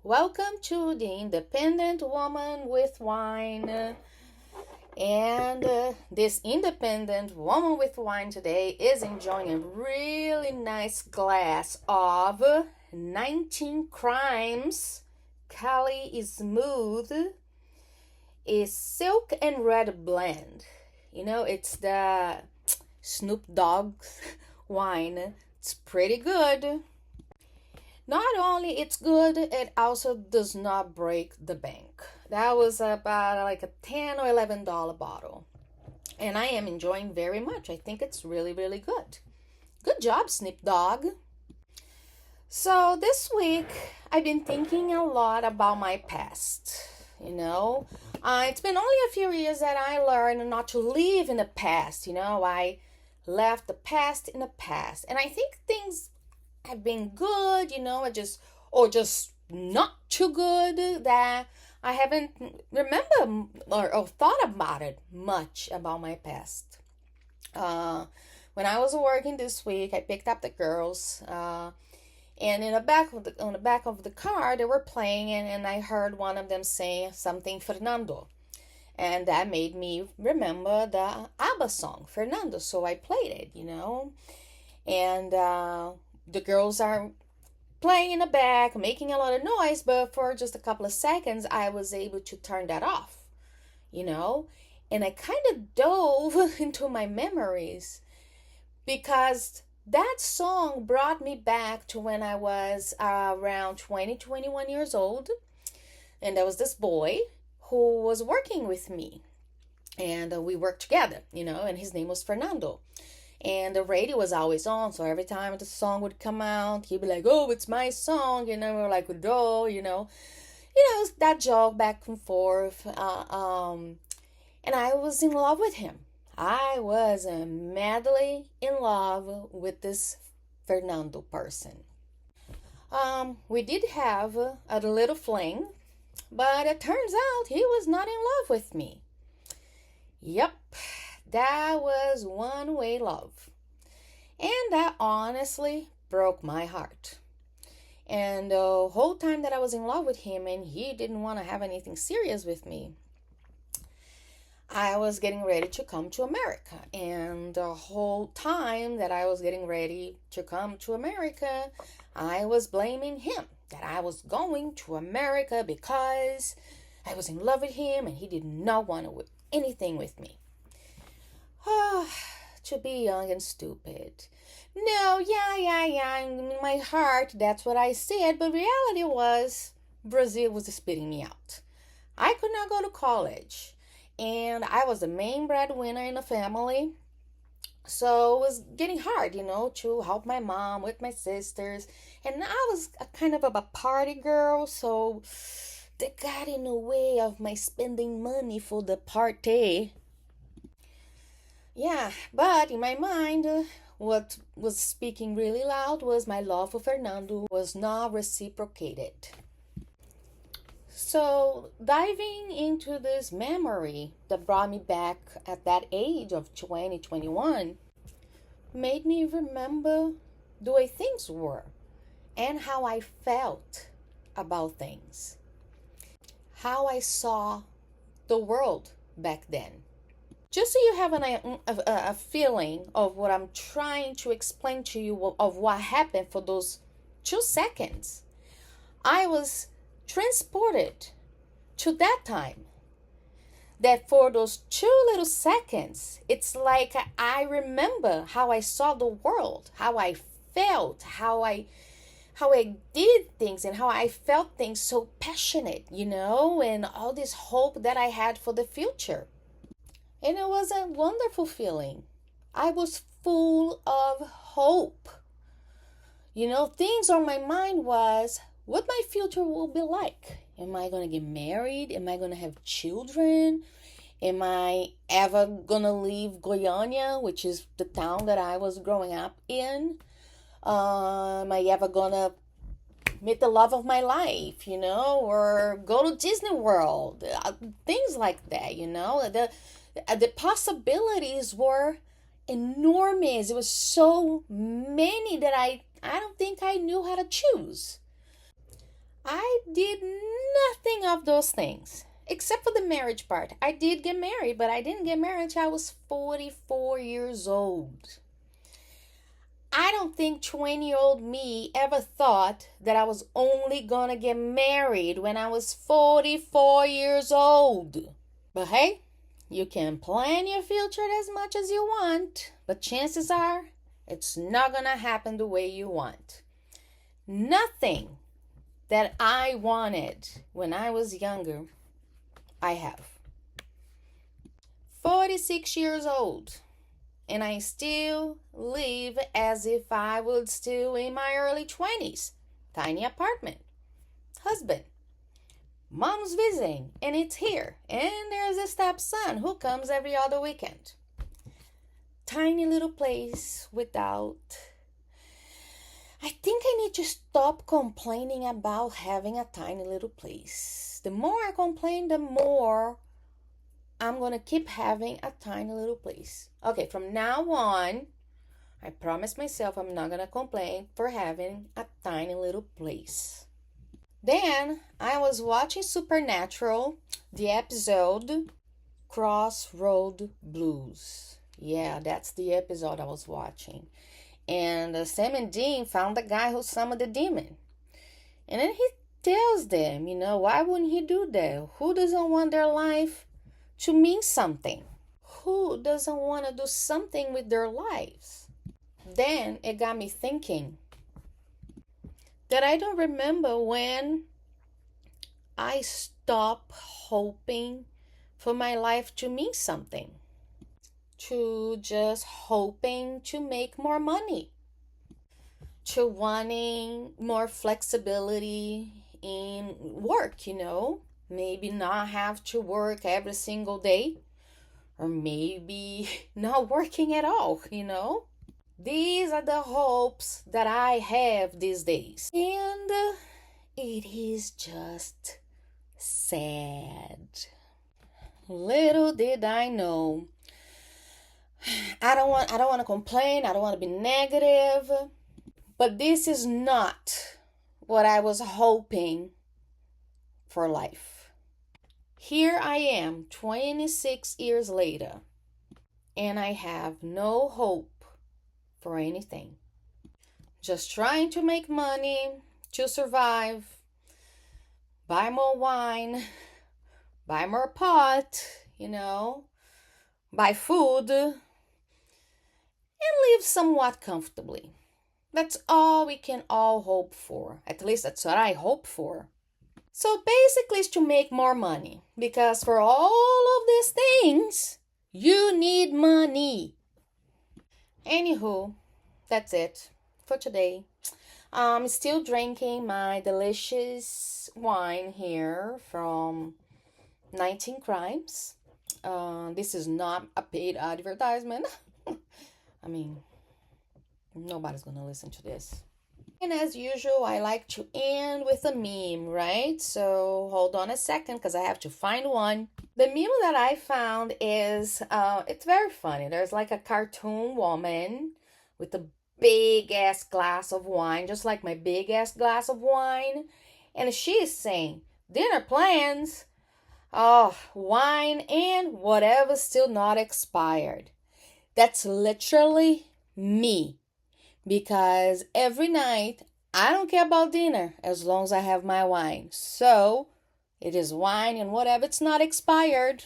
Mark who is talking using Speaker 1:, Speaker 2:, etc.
Speaker 1: Welcome to the Independent Woman with Wine. And this independent woman with wine today is enjoying a really nice glass of 19 Crimes Cali Smooth is Silk and Red Blend. It's the Snoop Dogg's wine. It's pretty good. Not only it's good, it also does not break the bank. That was about like a $10 or $11 bottle. And I am enjoying very much. I think it's really, really good. Good job, Snoop Dogg. So this week, I've been thinking a lot about my past. It's been only a few years that I learned not to live in the past. I left the past in the past. And I think things have been good, or just not too good that I haven't remember or thought about it much about my past. When I was working this week, I picked up the girls, and in the back of on the back of the car, they were playing, and I heard one of them say something Fernando, and that made me remember the ABBA song Fernando. So I played it, and the girls are playing in the back, making a lot of noise, but for just a couple of seconds, I was able to turn that off, and I kind of dove into my memories because that song brought me back to when I was around 20, 21 years old, and there was this boy who was working with me, and we worked together, and his name was Fernando. And the radio was always on, so every time the song would come out, he'd be like, "Oh, it's my song," we're like, "Oh," that joke back and forth. And I was in love with him. I was madly in love with this Fernando person. We did have a little fling, but it turns out he was not in love with me. Yep. That was one-way love. And that honestly broke my heart. And the whole time that I was in love with him and he didn't want to have anything serious with me, I was getting ready to come to America. And the whole time that I was getting ready to come to America, I was blaming him that I was going to America because I was in love with him and he did not want to do anything with me. To be young and stupid. No, yeah. In my heart, that's what I said, but reality was Brazil was spitting me out. I could not go to college, and I was the main breadwinner in the family. So it was getting hard, to help my mom with my sisters. And I was a kind of a party girl, so they got in the way of my spending money for the party. Yeah, but in my mind, what was speaking really loud was my love for Fernando was not reciprocated. So, diving into this memory that brought me back at that age of 2021 made me remember the way things were and how I felt about things, how I saw the world back then. Just so you have a feeling of what I'm trying to explain to you of what happened for those 2 seconds, I was transported to that time. That for those 2 little seconds, it's like I remember how I saw the world, how I felt, how I did things, and how I felt things so passionate, and all this hope that I had for the future. And it was a wonderful feeling. I was full of hope. Things on my mind was what my future will be like. Am I going to get married? Am I going to have children? Am I ever going to leave Goiânia, which is the town that I was growing up in? Am I ever going to meet the love of my life, or go to Disney World? Things like that, the possibilities were enormous. It was so many that I don't think I knew how to choose. I did nothing of those things except for the marriage part. I did get married, but I didn't get married until I was 44 years old. I don't think 20-year-old me ever thought that I was only gonna get married when I was 44 years old. But hey, you can plan your future as much as you want, but chances are it's not gonna happen the way you want. Nothing that I wanted when I was younger, I have. 46 years old, and I still live as if I was still in my early 20s. Tiny apartment, husband, mom's visiting, and it's here. And there's a stepson who comes every other weekend. Tiny little place without... I think I need to stop complaining about having a tiny little place. The more I complain, the more I'm going to keep having a tiny little place. Okay, from now on, I promise myself I'm not going to complain for having a tiny little place. Then I was watching Supernatural, the episode Crossroad Blues. Yeah, that's the episode I was watching. And Sam and Dean found the guy who summoned the demon. And then he tells them, why wouldn't he do that? Who doesn't want their life to mean something? Who doesn't want to do something with their lives? Then it got me thinking that I don't remember when I stopped hoping for my life to mean something. To just hoping to make more money. To wanting more flexibility in work, Maybe not have to work every single day. Or maybe not working at all, These are the hopes that I have these days. And it is just sad. Little did I know. I don't want to complain. I don't want to be negative. But this is not what I was hoping for life. Here I am, 26 years later, and I have no hope for anything. Just trying to make money to survive, buy more wine, buy more pot, buy food, and live somewhat comfortably. That's all we can all hope for. At least that's what I hope for. So basically it's to make more money. Because for all of these things, you need money. Anywho, that's it for today. I'm still drinking my delicious wine here from 19 Crimes. This is not a paid advertisement. I mean, nobody's gonna listen to this. And as usual, I like to end with a meme, right? So hold on a second because I have to find one. The meme that I found is, it's very funny. There's like a cartoon woman with a big ass glass of wine, just like my big ass glass of wine. And she's saying, dinner plans, wine and whatever's still not expired. That's literally me. Because every night, I don't care about dinner as long as I have my wine. So, it is wine and whatever, it's not expired.